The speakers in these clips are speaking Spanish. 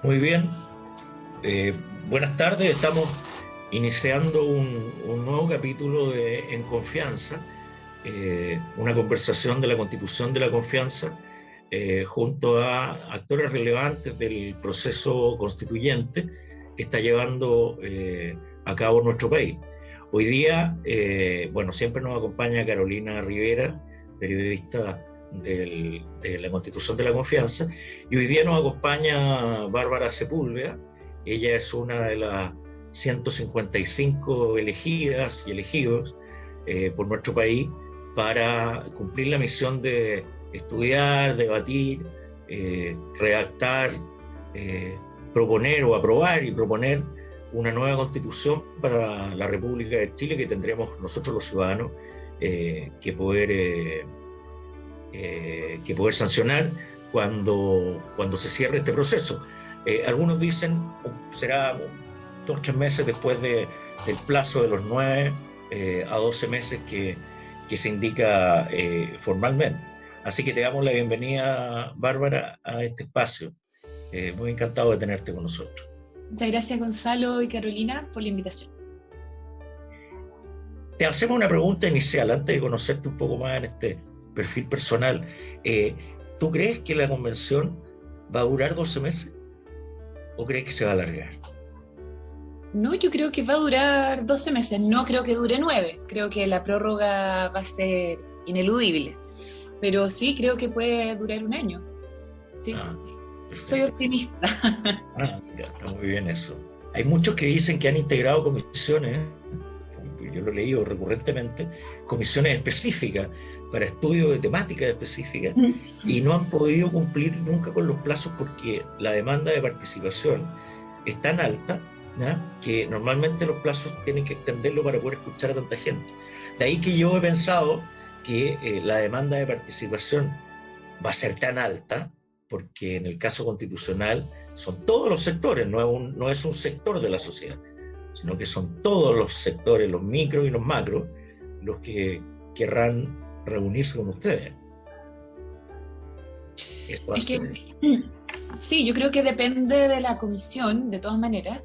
Muy bien. Buenas tardes. Estamos iniciando un nuevo capítulo de En Confianza, una conversación de la Constitución de la Confianza junto a actores relevantes del proceso constituyente que está llevando a cabo nuestro país. Hoy día, siempre nos acompaña Carolina Rivera, periodista de la Constitución de la Confianza, y hoy día nos acompaña Bárbara Sepúlveda. Ella es una de las 155 elegidas y elegidos por nuestro país para cumplir la misión de estudiar, debatir, redactar, proponer o aprobar y proponer una nueva constitución para la República de Chile que tendremos nosotros los ciudadanos que poder sancionar cuando se cierre este proceso. Algunos dicen será 2 o 3 meses después del plazo de los 9 a 12 meses que se indica formalmente. Así que te damos la bienvenida, Bárbara, a este espacio. Muy encantado de tenerte con nosotros. Muchas gracias, Gonzalo y Carolina, por la invitación. Te hacemos una pregunta inicial antes de conocerte un poco más en este perfil personal. ¿Tú crees que la convención va a durar 12 meses o crees que se va a alargar? No, yo creo que va a durar 12 meses, no creo que dure 9, creo que la prórroga va a ser ineludible, pero sí creo que puede durar 1 año. Sí. Soy optimista. Ya, está muy bien eso. Hay muchos que dicen que han integrado comisiones, yo lo he leído recurrentemente, comisiones específicas para estudios de temáticas específicas y no han podido cumplir nunca con los plazos porque la demanda de participación es tan alta, ¿no?, que normalmente los plazos tienen que extenderlo para poder escuchar a tanta gente. De ahí que yo he pensado que la demanda de participación va a ser tan alta porque en el caso constitucional son todos los sectores, no es un sector de la sociedad, sino que son todos los sectores, los micros y los macros, los que querrán reunirse con ustedes. Sí, yo creo que depende de la comisión, de todas maneras.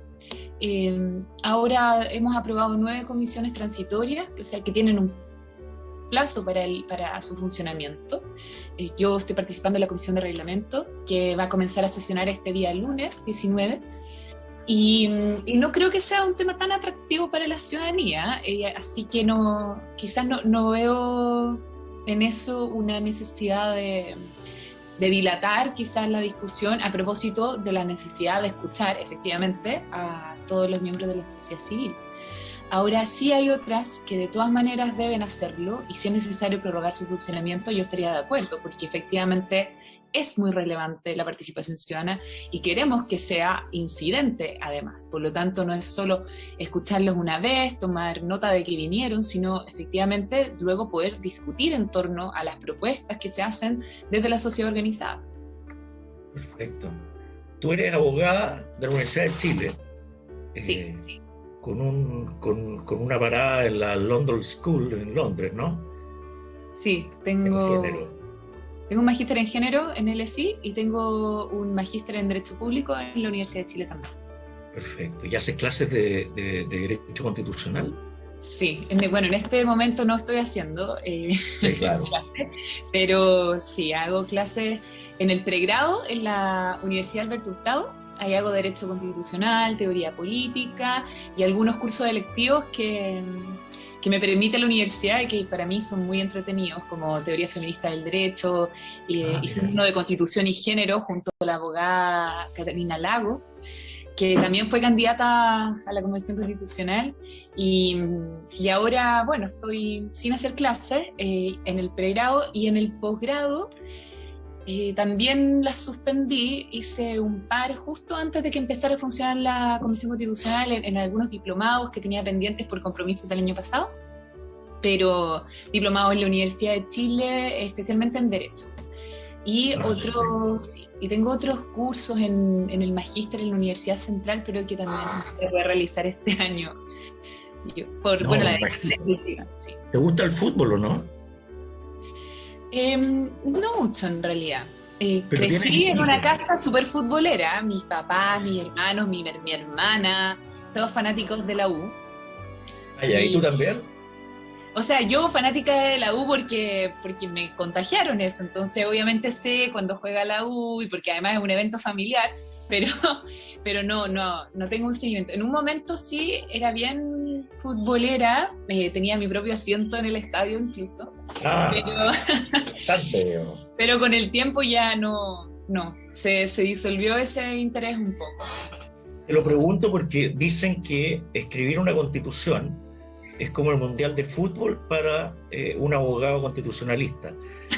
Ahora hemos aprobado 9 comisiones transitorias, o sea, que tienen un plazo para su funcionamiento. Yo estoy participando en la comisión de reglamento, que va a comenzar a sesionar este día lunes 19, y no creo que sea un tema tan atractivo para la ciudadanía, así que quizás no veo en eso una necesidad de dilatar quizás la discusión a propósito de la necesidad de escuchar efectivamente a todos los miembros de la sociedad civil. Ahora sí hay otras que de todas maneras deben hacerlo, y si es necesario prorrogar su funcionamiento, yo estaría de acuerdo, porque efectivamente es muy relevante la participación ciudadana y queremos que sea incidente además. Por lo tanto, no es solo escucharlos una vez, tomar nota de que vinieron, sino efectivamente luego poder discutir en torno a las propuestas que se hacen desde la sociedad organizada. Perfecto. Tú eres abogada de la Universidad de Chile. Sí. Con una parada en la London School en Londres, ¿no? Sí, tengo un magíster en género en LSI y tengo un magíster en Derecho Público en la Universidad de Chile también. Perfecto. ¿Y haces clases de Derecho Constitucional? Sí, en este momento no estoy haciendo sí, claro. clases, pero sí, hago clases en el pregrado en la Universidad Alberto Hurtado. Ahí hago Derecho Constitucional, Teoría Política y algunos cursos electivos que me permite la universidad y que para mí son muy entretenidos, como Teoría Feminista del Derecho, hice uno de Constitución y Género junto a la abogada Catalina Lagos, que también fue candidata a la Convención Constitucional, y ahora, estoy sin hacer clases en el pregrado y en el posgrado. También las suspendí, hice un par justo antes de que empezara a funcionar la Comisión Constitucional en algunos diplomados que tenía pendientes por compromisos del año pasado, pero diplomados en la Universidad de Chile, especialmente en Derecho. Y tengo otros cursos en el magíster en la Universidad Central, pero que también voy a realizar este año. La exclusiva, sí. ¿Te gusta el fútbol o no? No mucho en realidad. Pero Crecí en una tienes... casa súper futbolera, mis papás, mis hermanos, mi hermana, todos fanáticos de la U. Allá, ¿y tú Y, también? o sea, yo fanática de la U porque me contagiaron eso, entonces obviamente sé cuando juega la U y porque además es un evento familiar, pero, pero no tengo un seguimiento. En un momento sí era bien futbolera, tenía mi propio asiento en el estadio incluso, pero, Ah, bastante, digamos. pero con el tiempo ya se disolvió ese interés un poco. Te lo pregunto porque dicen que escribir una constitución es como el mundial de fútbol para un abogado constitucionalista.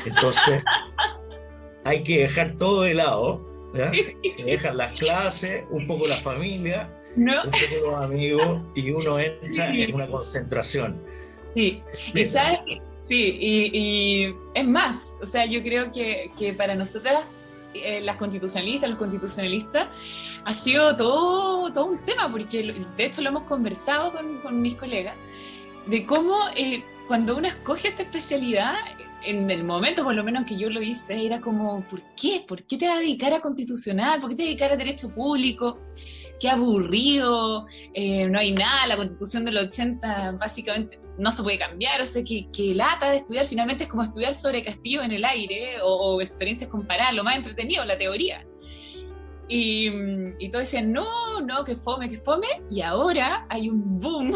Entonces, hay que dejar todo de lado, ¿ya? Se dejan las clases, un poco la familia, ¿No? un poco los amigos, y uno entra en Sí, una concentración. sí. Y Completa. sabes, sí, y es más, o sea, yo creo que para nosotras, las constitucionalistas, los constitucionalistas, ha sido todo un tema, porque de hecho lo hemos conversado con mis colegas, de cómo cuando uno escoge esta especialidad, en el momento por lo menos que yo lo hice, era como, ¿por qué? ¿Por qué te vas a dedicar a constitucional? ¿Por qué te vas a dedicar a derecho público? Qué aburrido, no hay nada, la constitución del 80 básicamente no se puede cambiar, o sea, que lata de estudiar, finalmente es como estudiar sobre castillos en el aire o experiencias comparadas, lo más entretenido, la teoría. Y todos decían, no, que fome, y ahora hay un boom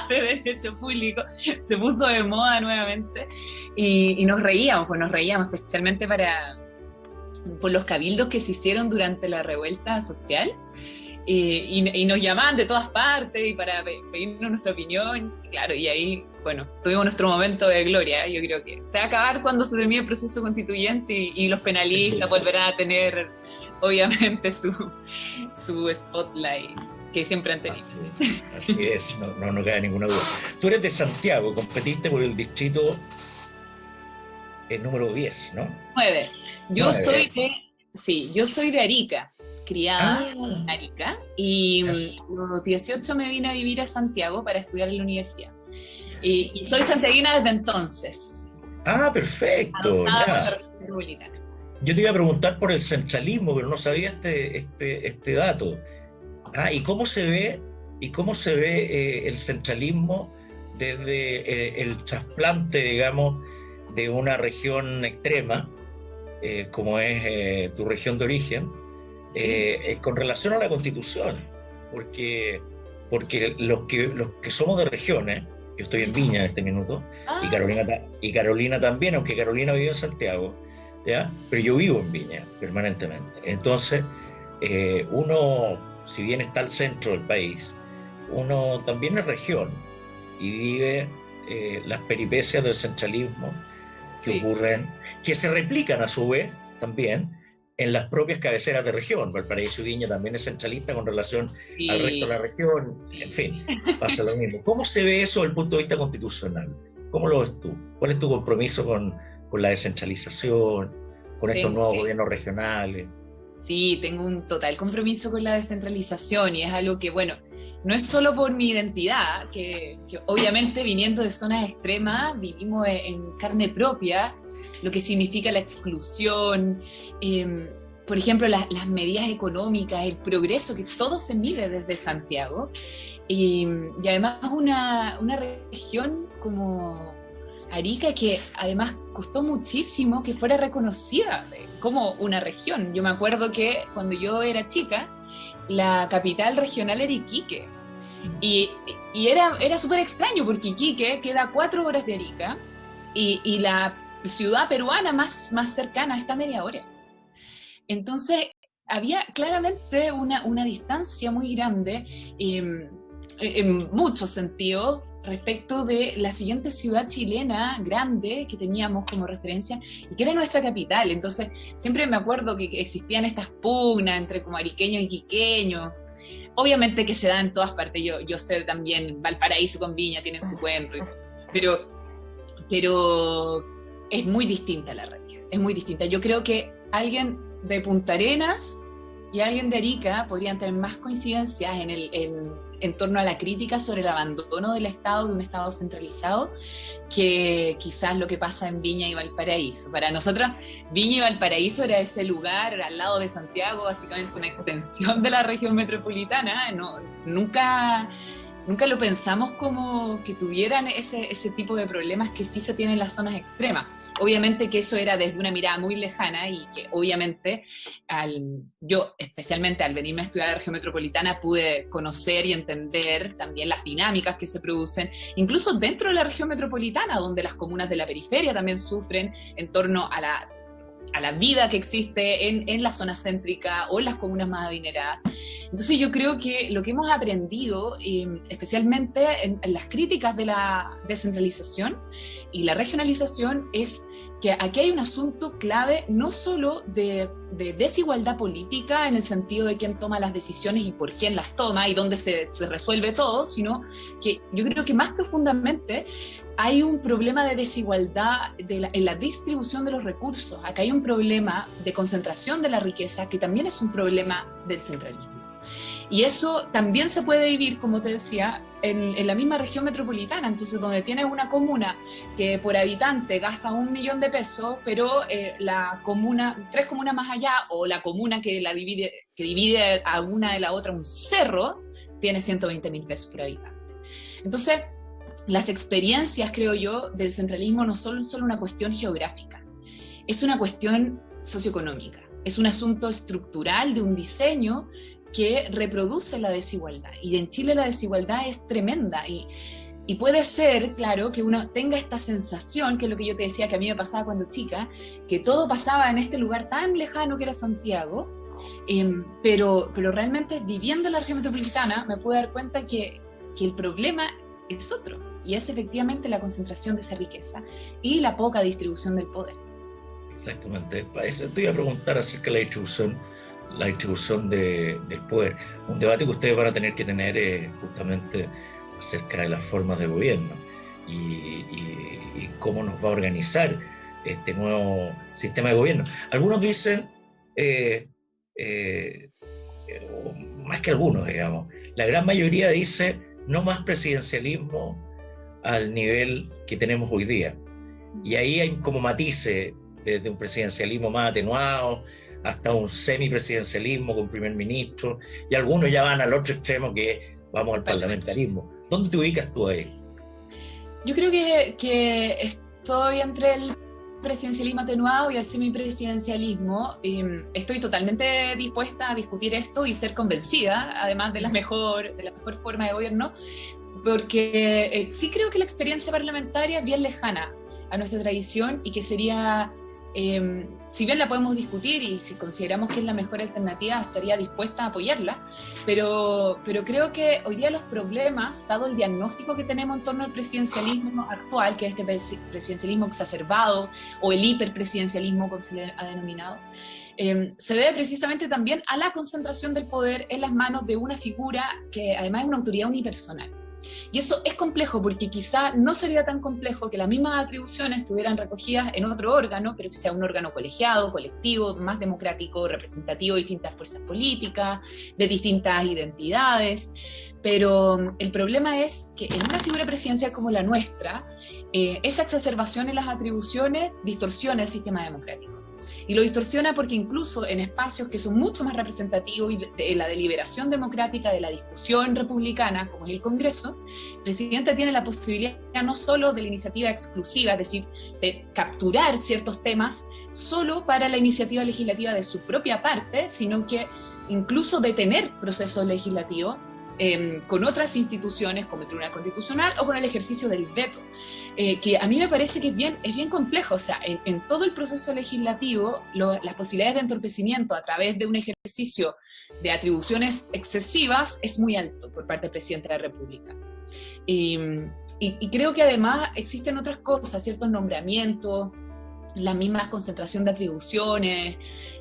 de derecho público, se puso de moda nuevamente, y nos reíamos, especialmente por los cabildos que se hicieron durante la revuelta social, y nos llamaban de todas partes y para pedirnos nuestra opinión, y claro, y ahí, bueno, tuvimos nuestro momento de gloria. Yo creo que se va a acabar cuando se termine el proceso constituyente y los penalistas volverán a tener, obviamente, su spotlight que siempre han tenido. Así es, no queda ninguna duda. Tú eres de Santiago, competiste por el distrito número 10, ¿no? 9. Yo 9. yo soy de Arica, criada Ah, en Arica, y a los 18 me vine a vivir a Santiago para estudiar en la universidad. Y soy santiaguina desde entonces, perfecto, adoptada por la ya. República Dominicana. Yo te iba a preguntar por el centralismo, pero no sabía este dato. ¿Y cómo se ve el centralismo desde el trasplante, digamos, de una región extrema, como es tu región de origen, Sí. con relación a la Constitución? Porque los que somos de regiones, yo estoy en Viña en este minuto, y Ah, Carolina también, aunque Carolina vive en Santiago, ¿ya? Pero yo vivo en Viña permanentemente. Entonces, uno, si bien está al centro del país, uno también es región y vive las peripecias del centralismo que sí. ocurren, que se replican a su vez también en las propias cabeceras de región. Valparaíso y Viña también es centralista con relación al resto de la región, en fin, pasa lo mismo. ¿Cómo se ve eso desde el punto de vista constitucional? ¿Cómo lo ves tú? ¿Cuál es tu compromiso con la descentralización, con estos nuevos gobiernos regionales? Sí, tengo un total compromiso con la descentralización y es algo que, bueno, no es solo por mi identidad, que obviamente viniendo de zonas extremas vivimos en carne propia lo que significa la exclusión, por ejemplo, las medidas económicas, el progreso, que todo se mide desde Santiago, y además una región como Arica, que además costó muchísimo que fuera reconocida como una región. Yo me acuerdo que cuando yo era chica, la capital regional era Iquique. Y era súper extraño porque Iquique queda a 4 horas de Arica y la ciudad peruana más cercana está a media hora. Entonces, había claramente una distancia muy grande en muchos sentidos respecto de la siguiente ciudad chilena grande que teníamos como referencia y que era nuestra capital. Entonces siempre me acuerdo que existían estas pugnas entre como ariqueños y quiqueños, obviamente que se dan en todas partes. Yo sé también Valparaíso con Viña tienen su cuento, pero es muy distinta la región, es muy distinta. Yo creo que alguien de Punta Arenas y alguien de Arica podrían tener más coincidencias en en torno a la crítica sobre el abandono del Estado, de un Estado centralizado, que quizás lo que pasa en Viña y Valparaíso. Para nosotros, Viña y Valparaíso era ese lugar al lado de Santiago, básicamente una extensión de la región metropolitana. Nunca lo pensamos como que tuvieran ese tipo de problemas que sí se tienen en las zonas extremas. Obviamente que eso era desde una mirada muy lejana y que obviamente yo, especialmente al venirme a estudiar la región metropolitana, pude conocer y entender también las dinámicas que se producen, incluso dentro de la región metropolitana, donde las comunas de la periferia también sufren en torno a la vida que existe en la zona céntrica o en las comunas más adineradas. Entonces yo creo que lo que hemos aprendido, especialmente en las críticas de la descentralización y la regionalización, es que aquí hay un asunto clave no solo de desigualdad política en el sentido de quién toma las decisiones y por quién las toma y dónde se resuelve todo, sino que yo creo que más profundamente hay un problema de desigualdad en la distribución de los recursos. Acá hay un problema de concentración de la riqueza que también es un problema del centralismo. Y eso también se puede vivir, como te decía, en la misma región metropolitana. Entonces, donde tienes una comuna que por habitante gasta 1 millón de pesos, pero la comuna, 3 comunas más allá, o la comuna que divide a una de la otra un cerro, tiene 120.000 pesos por habitante. Entonces, las experiencias, creo yo, del centralismo no son solo una cuestión geográfica, es una cuestión socioeconómica, es un asunto estructural de un diseño que reproduce la desigualdad. Y en Chile la desigualdad es tremenda y puede ser, claro, que uno tenga esta sensación, que es lo que yo te decía que a mí me pasaba cuando chica, que todo pasaba en este lugar tan lejano que era Santiago, pero realmente viviendo en la región metropolitana me puedo dar cuenta que el problema es otro, y es efectivamente la concentración de esa riqueza y la poca distribución del poder. Exactamente. Te iba a preguntar acerca de la distribución del poder. Un debate que ustedes van a tener que tener justamente acerca de las formas de gobierno y cómo nos va a organizar este nuevo sistema de gobierno. Algunos dicen, más que algunos, digamos, la gran mayoría dice no más presidencialismo al nivel que tenemos hoy día. Y ahí hay como matices, desde un presidencialismo más atenuado hasta un semipresidencialismo con primer ministro, y algunos ya van al otro extremo, que vamos al parlamentarismo. ¿Dónde te ubicas tú ahí? Yo creo que estoy entre el presidencialismo atenuado y el semipresidencialismo. Estoy totalmente dispuesta a discutir esto y ser convencida, además de la mejor forma de gobierno, porque sí creo que la experiencia parlamentaria es bien lejana a nuestra tradición y que sería, si bien la podemos discutir y si consideramos que es la mejor alternativa, estaría dispuesta a apoyarla, pero creo que hoy día los problemas, dado el diagnóstico que tenemos en torno al presidencialismo actual, que es este presidencialismo exacerbado o el hiperpresidencialismo, como se le ha denominado, se debe precisamente también a la concentración del poder en las manos de una figura que además es una autoridad unipersonal. Y eso es complejo, porque quizá no sería tan complejo que las mismas atribuciones estuvieran recogidas en otro órgano, pero que sea un órgano colegiado, colectivo, más democrático, representativo de distintas fuerzas políticas, de distintas identidades. Pero el problema es que en una figura presidencial como la nuestra, esa exacerbación en las atribuciones distorsiona el sistema democrático. Y lo distorsiona porque incluso en espacios que son mucho más representativos y de la deliberación democrática, de la discusión republicana, como es el Congreso, el presidente tiene la posibilidad no solo de la iniciativa exclusiva, es decir, de capturar ciertos temas solo para la iniciativa legislativa de su propia parte, sino que incluso detener procesos legislativos con otras instituciones como el Tribunal Constitucional o con el ejercicio del veto, que a mí me parece que es bien complejo. O sea, en todo el proceso legislativo las posibilidades de entorpecimiento a través de un ejercicio de atribuciones excesivas es muy alto por parte del presidente de la República. Y creo que además existen otras cosas, ciertos nombramientos, la misma concentración de atribuciones,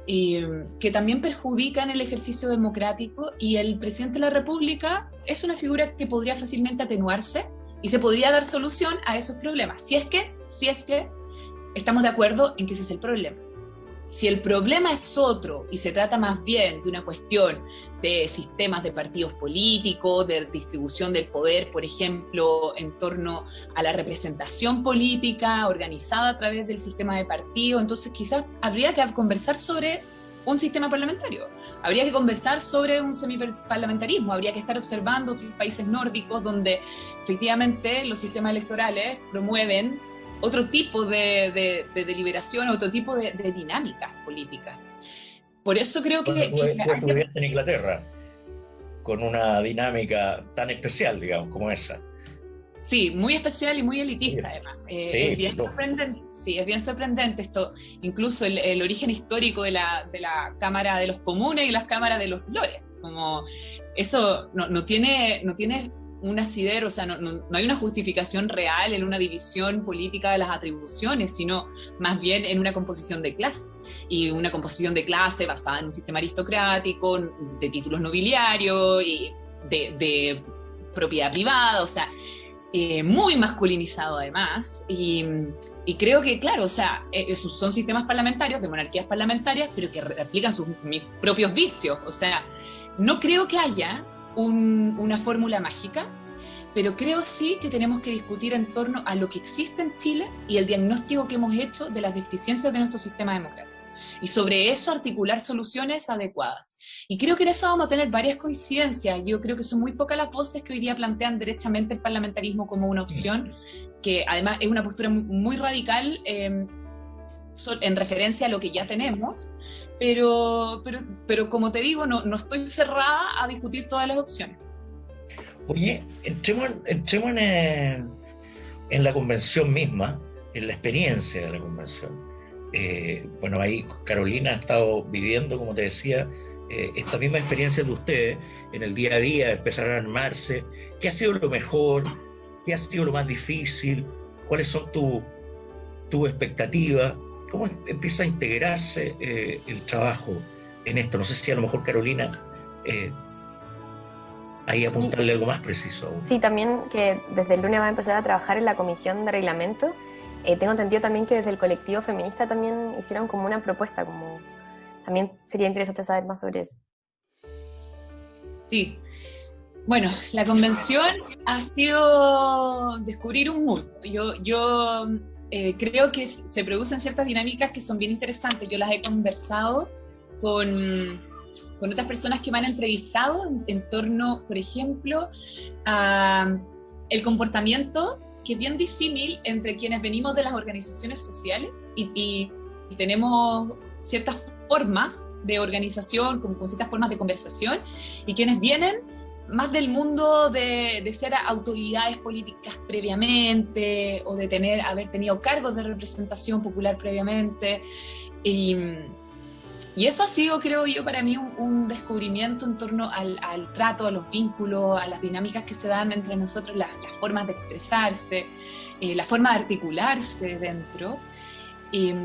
que también perjudican el ejercicio democrático, y el presidente de la República es una figura que podría fácilmente atenuarse y se podría dar solución a esos problemas, si es que estamos de acuerdo en que ese es el problema. Si el problema es otro y se trata más bien de una cuestión de sistemas de partidos políticos, de distribución del poder, por ejemplo, en torno a la representación política organizada a través del sistema de partidos, entonces quizás habría que conversar sobre un sistema parlamentario, habría que conversar sobre un semiparlamentarismo, habría que estar observando otros países nórdicos donde efectivamente los sistemas electorales promueven otro tipo de deliberación, otro tipo de dinámicas políticas. Por eso creo que... Tú estuviste en Inglaterra con una dinámica tan especial, digamos, como esa. Sí, muy especial y muy elitista, además. Sí, es bien sorprendente, sí, es bien sorprendente esto, incluso el origen histórico de la Cámara de los Comunes y las cámaras de los Lores. Como eso no tiene un asidero, o sea, no hay una justificación real en una división política de las atribuciones, sino más bien en una composición de clase, y una composición de clase basada en un sistema aristocrático, de títulos nobiliarios y de propiedad privada, o sea, muy masculinizado además, y creo que, claro, o sea, esos son sistemas parlamentarios, de monarquías parlamentarias, pero que replican sus propios vicios, o sea, no creo que haya una fórmula mágica, pero creo sí que tenemos que discutir en torno a lo que existe en Chile y el diagnóstico que hemos hecho de las deficiencias de nuestro sistema democrático. Y sobre eso articular soluciones adecuadas. Y creo que en eso vamos a tener varias coincidencias. Yo creo que son muy pocas las voces que hoy día plantean derechamente el parlamentarismo como una opción, que además es una postura muy radical en referencia a lo que ya tenemos, pero como te digo, no estoy cerrada a discutir todas las opciones. Oye, entremos en la convención misma, en la experiencia de la convención. Bueno, ahí Carolina ha estado viviendo, como te decía, esta misma experiencia de ustedes en el día a día, empezar a armarse. ¿Qué ha sido lo mejor? ¿Qué ha sido lo más difícil? ¿Cuáles son tus expectativas? ¿Cómo empieza a integrarse el trabajo en esto? No sé si a lo mejor Carolina ahí apuntarle algo más preciso aún. Sí, también que desde el lunes va a empezar a trabajar en la comisión de reglamento. Tengo entendido también que desde el colectivo feminista también hicieron como una propuesta, como también sería interesante saber más sobre eso. Sí, bueno, la convención ha sido descubrir un mundo. Yo creo que se producen ciertas dinámicas que son bien interesantes. Yo las he conversado con otras personas que me han entrevistado en torno, por ejemplo, a el comportamiento que es bien disímil entre quienes venimos de las organizaciones sociales y tenemos ciertas formas de organización, con ciertas formas de conversación, y quienes vienen más del mundo de ser autoridades políticas previamente, o de haber tenido cargos de representación popular previamente. Y eso ha sido, creo yo, para mí un descubrimiento en torno al trato, a los vínculos, a las dinámicas que se dan entre nosotros, las formas de expresarse, la forma de articularse dentro.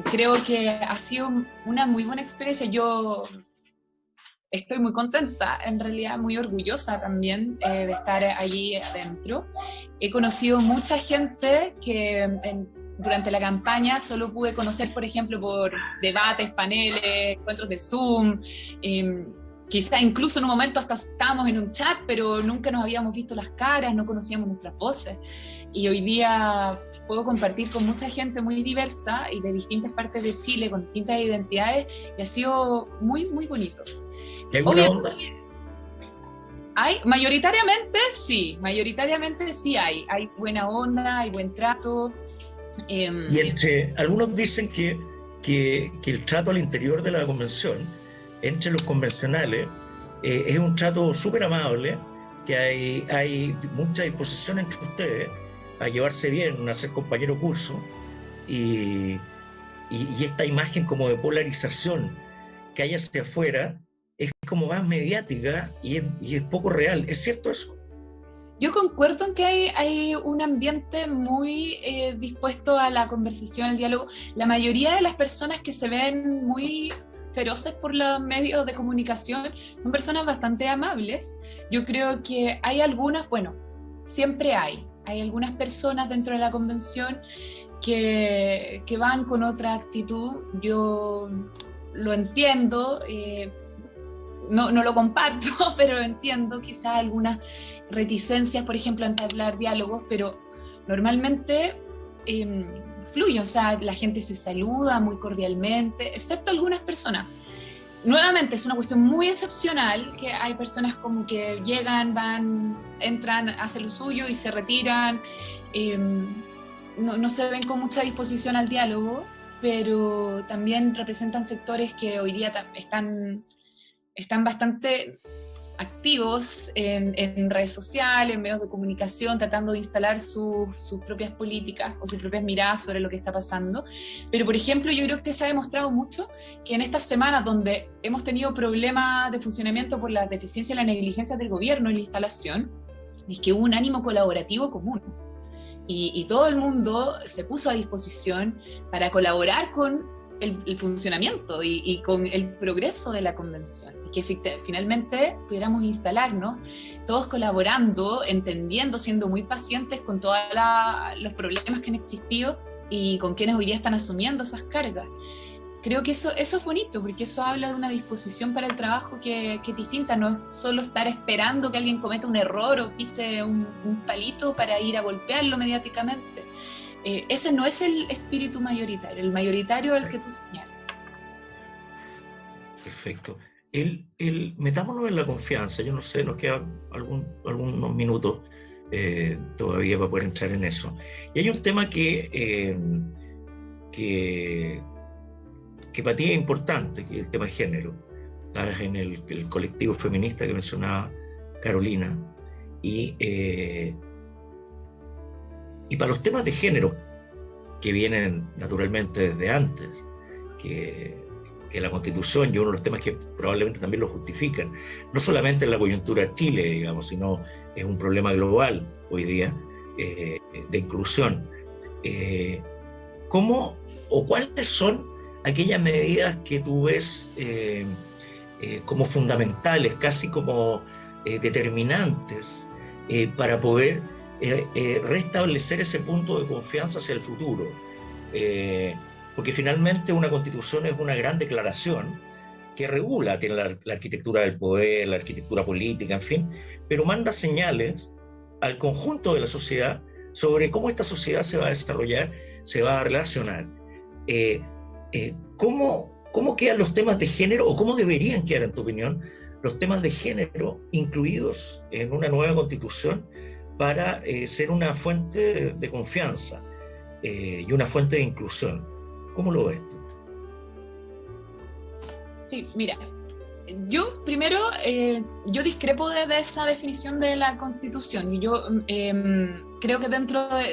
Creo que ha sido una muy buena experiencia. Yo estoy muy contenta, en realidad muy orgullosa también de estar allí adentro. He conocido mucha gente que durante la campaña solo pude conocer, por ejemplo, por debates, paneles, encuentros de Zoom, quizá incluso en un momento hasta estábamos en un chat, pero nunca nos habíamos visto las caras, no conocíamos nuestras voces. Y hoy día puedo compartir con mucha gente muy diversa y de distintas partes de Chile, con distintas identidades, y ha sido muy, muy bonito. ¿Hay alguna onda? Mayoritariamente sí hay buena onda, hay buen trato. Y algunos dicen que el trato al interior de la convención, entre los convencionales, es un trato súper amable, que hay mucha disposición entre ustedes a llevarse bien, a ser compañero curso, y esta imagen como de polarización que hay hacia afuera es como más mediática y es poco real. ¿Es cierto eso? Yo concuerdo en que hay un ambiente muy dispuesto a la conversación, al diálogo. La mayoría de las personas que se ven muy feroces por los medios de comunicación son personas bastante amables. Yo creo que hay algunas, bueno, siempre hay algunas personas dentro de la convención que van con otra actitud. Yo lo entiendo, no lo comparto, pero lo entiendo, quizás algunas reticencias, por ejemplo, a entablar diálogos, pero normalmente fluye, o sea, la gente se saluda muy cordialmente, excepto algunas personas. Nuevamente, es una cuestión muy excepcional, que hay personas como que llegan, van, entran, hacen lo suyo y se retiran, no se ven con mucha disposición al diálogo, pero también representan sectores que hoy día están bastante activos en redes sociales, en medios de comunicación, tratando de instalar sus propias políticas o sus propias miradas sobre lo que está pasando. Pero, por ejemplo, yo creo que se ha demostrado mucho que en estas semanas donde hemos tenido problemas de funcionamiento por la deficiencia y la negligencia del gobierno en la instalación, es que hubo un ánimo colaborativo común. Y todo el mundo se puso a disposición para colaborar con el funcionamiento y con el progreso de la convención, y que finalmente pudiéramos instalarnos todos colaborando, entendiendo, siendo muy pacientes con todos los problemas que han existido y con quienes hoy día están asumiendo esas cargas. Creo que eso es bonito, porque eso habla de una disposición para el trabajo que es distinta, no es solo estar esperando que alguien cometa un error o pise un palito para ir a golpearlo mediáticamente. Ese no es el espíritu mayoritario. El mayoritario es el que tú señalas. Perfecto. Metámonos en la confianza. Yo no sé, nos quedan algunos minutos todavía para poder entrar en eso. Y hay un tema que para ti es importante, que es el tema de género. Estás en el colectivo feminista que mencionaba Carolina. Y para los temas de género, que vienen naturalmente desde antes, que la Constitución y uno de los temas que probablemente también lo justifican, no solamente en la coyuntura de Chile, digamos, sino es un problema global hoy día de inclusión. ¿Cómo o cuáles son aquellas medidas que tú ves como fundamentales, casi como determinantes para poder restablecer ese punto de confianza hacia el futuro? Porque finalmente una constitución es una gran declaración que regula, tiene la arquitectura del poder, la arquitectura política, en fin, pero manda señales al conjunto de la sociedad sobre cómo esta sociedad se va a desarrollar, se va a relacionar. ¿Cómo quedan los temas de género, o cómo deberían quedar, en tu opinión, los temas de género incluidos en una nueva constitución para ser una fuente de confianza y una fuente de inclusión? ¿Cómo lo ves tú? Sí, mira, yo primero, yo discrepo de esa definición de la Constitución. Yo creo que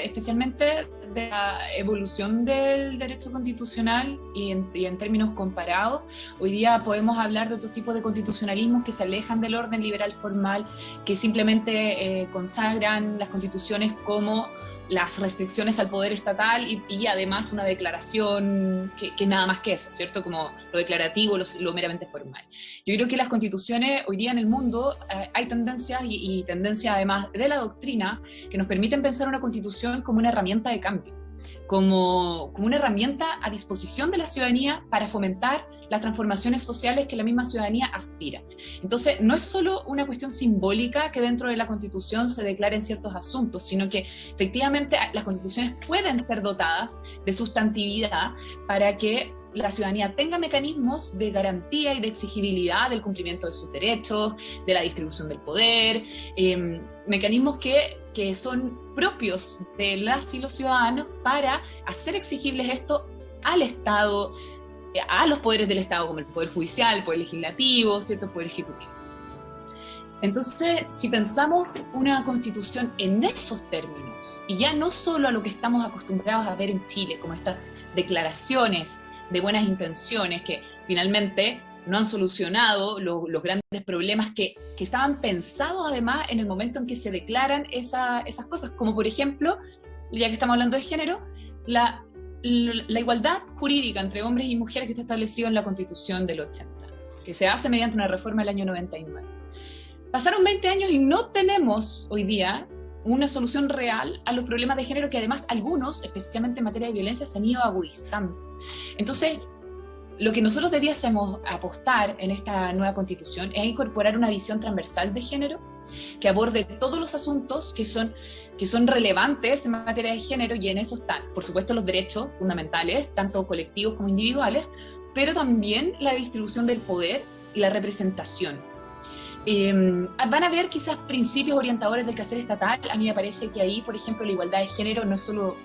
especialmente de la evolución del derecho constitucional y en términos comparados, hoy día podemos hablar de otros tipos de constitucionalismos que se alejan del orden liberal formal, que simplemente consagran las constituciones como las restricciones al poder estatal y además una declaración que nada más que eso, ¿cierto? Como lo declarativo, lo meramente formal. Yo creo que las constituciones hoy día en el mundo hay tendencias y tendencias además de la doctrina que nos permiten pensar una constitución como una herramienta de cambio, como una herramienta a disposición de la ciudadanía para fomentar las transformaciones sociales que la misma ciudadanía aspira. Entonces, no es solo una cuestión simbólica que dentro de la Constitución se declaren ciertos asuntos, sino que efectivamente las constituciones pueden ser dotadas de sustantividad para que la ciudadanía tenga mecanismos de garantía y de exigibilidad del cumplimiento de sus derechos, de la distribución del poder, mecanismos que son propios de las y los ciudadanos para hacer exigibles esto al Estado, a los poderes del Estado, como el Poder Judicial, el Poder Legislativo, ¿cierto? El Poder Ejecutivo. Entonces, si pensamos una constitución en esos términos, y ya no solo a lo que estamos acostumbrados a ver en Chile, como estas declaraciones de buenas intenciones que finalmente no han solucionado los grandes problemas que estaban pensados además en el momento en que se declaran esas cosas, como por ejemplo, ya que estamos hablando de género, la igualdad jurídica entre hombres y mujeres que está establecido en la Constitución del 80, que se hace mediante una reforma del año 99. Pasaron 20 años y no tenemos hoy día una solución real a los problemas de género que además algunos, especialmente en materia de violencia, se han ido agudizando. Entonces, lo que nosotros debiésemos apostar en esta nueva constitución es incorporar una visión transversal de género que aborde todos los asuntos que son relevantes en materia de género, y en eso están, por supuesto, los derechos fundamentales, tanto colectivos como individuales, pero también la distribución del poder y la representación. Van a haber quizás principios orientadores del quehacer estatal. A mí me parece que ahí, por ejemplo, la igualdad de género no solo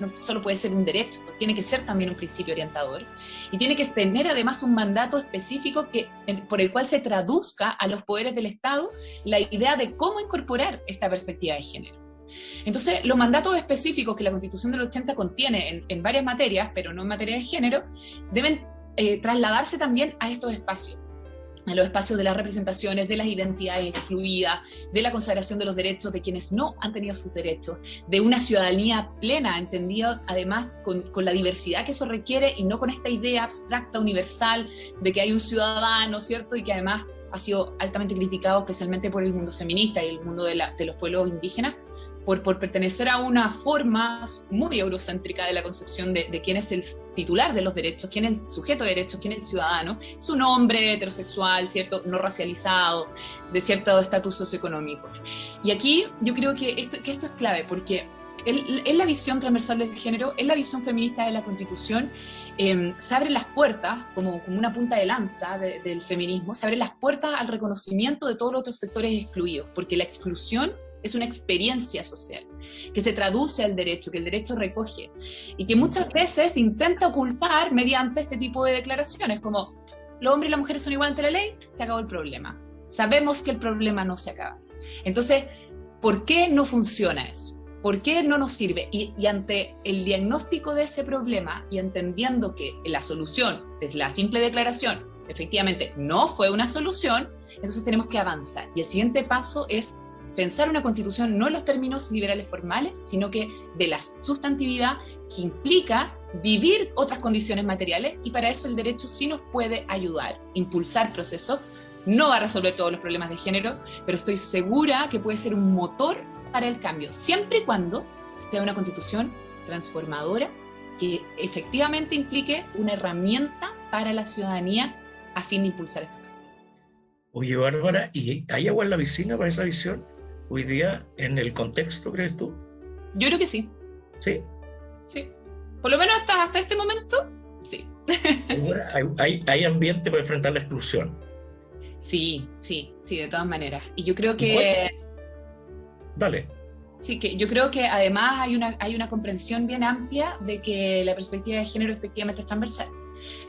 puede ser un derecho, tiene que ser también un principio orientador, y tiene que tener además un mandato específico por el cual se traduzca a los poderes del Estado la idea de cómo incorporar esta perspectiva de género. Entonces, los mandatos específicos que la Constitución del 80 contiene en varias materias, pero no en materia de género, deben trasladarse también a estos espacios, a los espacios de las representaciones, de las identidades excluidas, de la consagración de los derechos de quienes no han tenido sus derechos, de una ciudadanía plena, entendida además con la diversidad que eso requiere, y no con esta idea abstracta, universal, de que hay un ciudadano, ¿cierto? Y que además ha sido altamente criticado, especialmente por el mundo feminista y el mundo de los pueblos indígenas, por pertenecer a una forma muy eurocéntrica de la concepción de quién es el titular de los derechos, quién es el sujeto de derechos, quién es el ciudadano. Es un hombre heterosexual, ¿cierto?, no racializado, de cierto estatus socioeconómico. Y aquí yo creo que esto es clave, porque en la visión transversal del género, en la visión feminista de la Constitución, se abren las puertas, como una punta de lanza del feminismo, se abren las puertas al reconocimiento de todos los otros sectores excluidos, porque la exclusión es una experiencia social que se traduce al derecho, que el derecho recoge, y que muchas veces intenta ocultar mediante este tipo de declaraciones, como los hombres y las mujeres son iguales ante la ley, se acabó el problema. Sabemos que el problema no se acaba. Entonces, ¿por qué no funciona eso? ¿Por qué no nos sirve? Y ante el diagnóstico de ese problema, y entendiendo que la solución es la simple declaración, efectivamente no fue una solución, entonces tenemos que avanzar. Y el siguiente paso es pensar una constitución no en los términos liberales formales, sino que de la sustantividad, que implica vivir otras condiciones materiales, y para eso el derecho sí nos puede ayudar, impulsar procesos. No va a resolver todos los problemas de género, pero estoy segura que puede ser un motor para el cambio, siempre y cuando sea una constitución transformadora que efectivamente implique una herramienta para la ciudadanía a fin de impulsar esto. Oye, Bárbara, ¿y hay agua en la piscina para esa visión hoy día en el contexto, crees tú? Yo creo que sí. ¿Sí? Sí. Por lo menos hasta este momento, sí. ¿Hay ambiente para enfrentar la exclusión? Sí, de todas maneras. Y yo creo que... Dale. Sí, que yo creo que además hay una comprensión bien amplia de que la perspectiva de género efectivamente es transversal.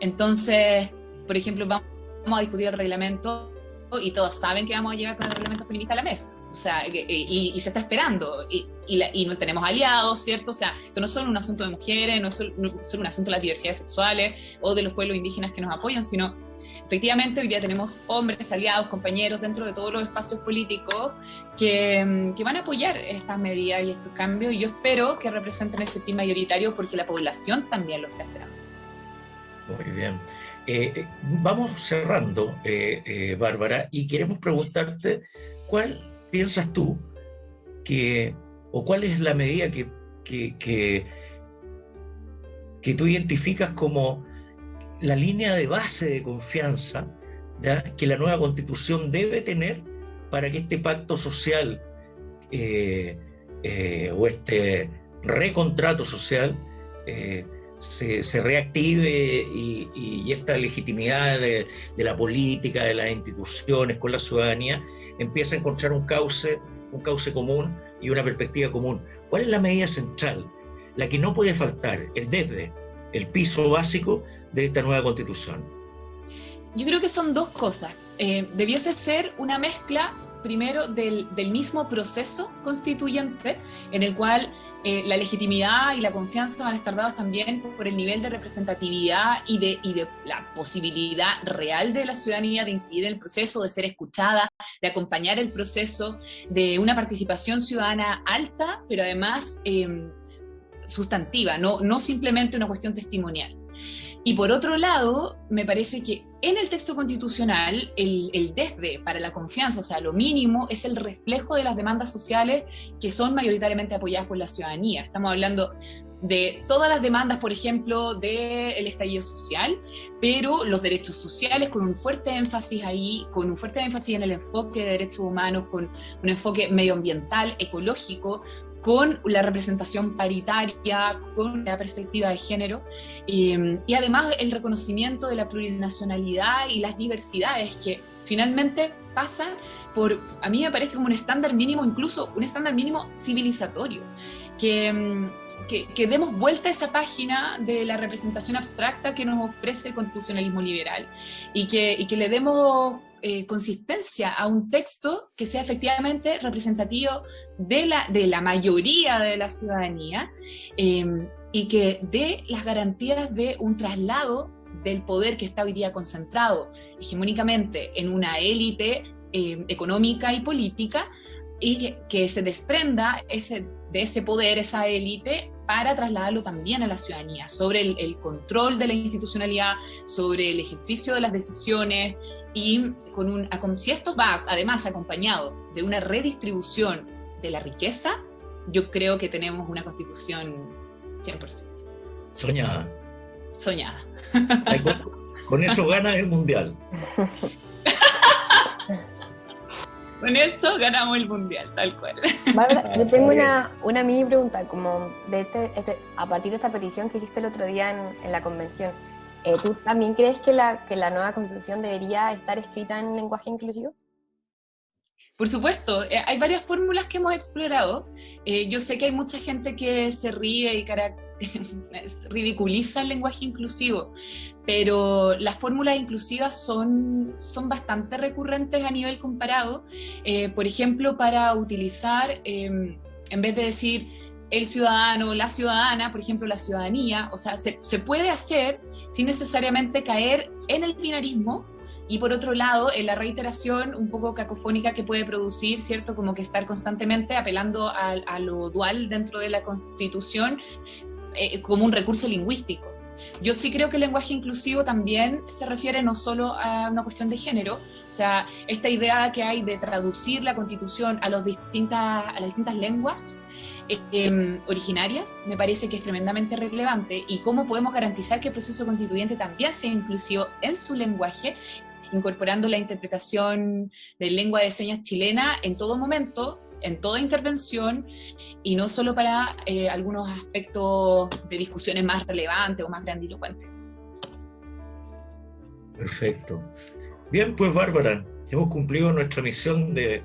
Entonces, por ejemplo, vamos a discutir el reglamento y todos saben que vamos a llegar con el reglamento feminista a la mesa. O sea, y se está esperando, y no tenemos aliados, ¿cierto? O sea, esto no es solo un asunto de mujeres, no es solo un asunto de las diversidades sexuales o de los pueblos indígenas que nos apoyan, sino efectivamente hoy día tenemos hombres, aliados, compañeros dentro de todos los espacios políticos que van a apoyar estas medidas y estos cambios, y yo espero que representen el sentir mayoritario, porque la población también lo está esperando. Muy bien. Vamos cerrando, Bárbara, y queremos preguntarte cuál piensas tú o cuál es la medida que tú identificas como la línea de base de confianza, ¿ya?, que la nueva Constitución debe tener para que este pacto social o este recontrato social se reactive, y esta legitimidad de la política, de las instituciones con la ciudadanía empieza a encontrar un cauce común y una perspectiva común. ¿Cuál es la medida central, la que no puede faltar, desde el piso básico de esta nueva Constitución? Yo creo que son dos cosas. Debiese ser una mezcla, primero, del mismo proceso constituyente, en el cual la legitimidad y la confianza van a estar dadas también por el nivel de representatividad y de la posibilidad real de la ciudadanía de incidir en el proceso, de ser escuchada, de acompañar el proceso, de una participación ciudadana alta, pero además sustantiva, no simplemente una cuestión testimonial. Y por otro lado, me parece que en el texto constitucional, el desde para la confianza, o sea, lo mínimo, es el reflejo de las demandas sociales que son mayoritariamente apoyadas por la ciudadanía. Estamos hablando de todas las demandas, por ejemplo, del estallido social, pero los derechos sociales con un fuerte énfasis ahí, con un fuerte énfasis en el enfoque de derechos humanos, con un enfoque medioambiental, ecológico, con la representación paritaria, con la perspectiva de género, y además el reconocimiento de la plurinacionalidad y las diversidades que finalmente pasan por, a mí me parece como un estándar mínimo, incluso un estándar mínimo civilizatorio, que demos vuelta a esa página de la representación abstracta que nos ofrece el constitucionalismo liberal y que le demos consistencia a un texto que sea efectivamente representativo de la mayoría de la ciudadanía y que dé las garantías de un traslado del poder que está hoy día concentrado hegemónicamente en una élite económica y política, y que se desprenda de ese poder, esa élite, para trasladarlo también a la ciudadanía, sobre el control de la institucionalidad, sobre el ejercicio de las decisiones, y si esto va además acompañado de una redistribución de la riqueza, yo creo que tenemos una constitución 100%. Soñada. Soñada. Con eso ganas el mundial. Con eso ganamos el mundial, tal cual. Bárbara, yo tengo una mini pregunta, como a partir de esta petición que hiciste el otro día en la convención. ¿Tú también crees que la nueva constitución debería estar escrita en lenguaje inclusivo? Por supuesto, hay varias fórmulas que hemos explorado. Yo sé que hay mucha gente que se ríe y ridiculiza el lenguaje inclusivo, pero las fórmulas inclusivas son bastante recurrentes a nivel comparado. Por ejemplo, para utilizar, en vez de decir el ciudadano, la ciudadana, por ejemplo, la ciudadanía, o sea, se puede hacer sin necesariamente caer en el binarismo. Y por otro lado, en la reiteración un poco cacofónica que puede producir, ¿cierto? Como que estar constantemente apelando a lo dual dentro de la Constitución como un recurso lingüístico. Yo sí creo que el lenguaje inclusivo también se refiere no solo a una cuestión de género, o sea, esta idea que hay de traducir la Constitución a las distintas lenguas originarias, me parece que es tremendamente relevante, y cómo podemos garantizar que el proceso constituyente también sea inclusivo en su lenguaje, incorporando la interpretación de lengua de señas chilena en todo momento, en toda intervención, y no solo para algunos aspectos de discusiones más relevantes o más grandilocuentes. Perfecto. Bien, pues Bárbara, hemos cumplido nuestra misión de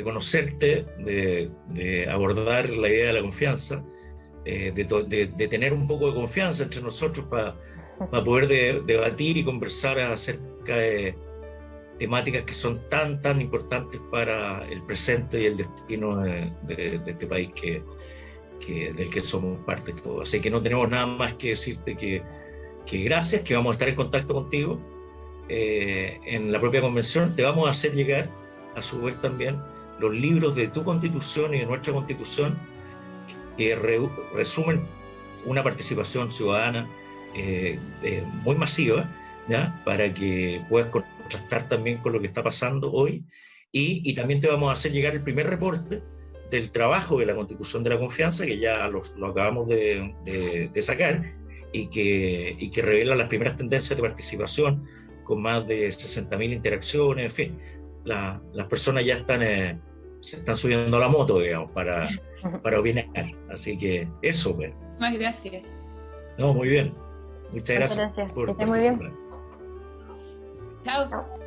conocerte, de abordar la idea de la confianza, de tener un poco de confianza entre nosotros para poder debatir y conversar acerca de temáticas que son tan importantes para el presente y el destino de este país del que somos parte todos. Así que no tenemos nada más que decirte que gracias, que vamos a estar en contacto contigo en la propia convención. Te vamos a hacer llegar a su vez también los libros de tu constitución y de nuestra constitución, que resumen una participación ciudadana muy masiva, ¿ya? Para que puedas contrastar también con lo que está pasando hoy, y también te vamos a hacer llegar el primer reporte del trabajo de la Constitución de la Confianza, que ya lo acabamos de sacar, y que revela las primeras tendencias de participación, con más de 60.000 interacciones, en fin. Las personas ya se están subiendo a la moto, digamos, para opinar. Así que eso, pues. Muchas gracias. No, muy bien. Muchas gracias. Que esté muy bien. Chao.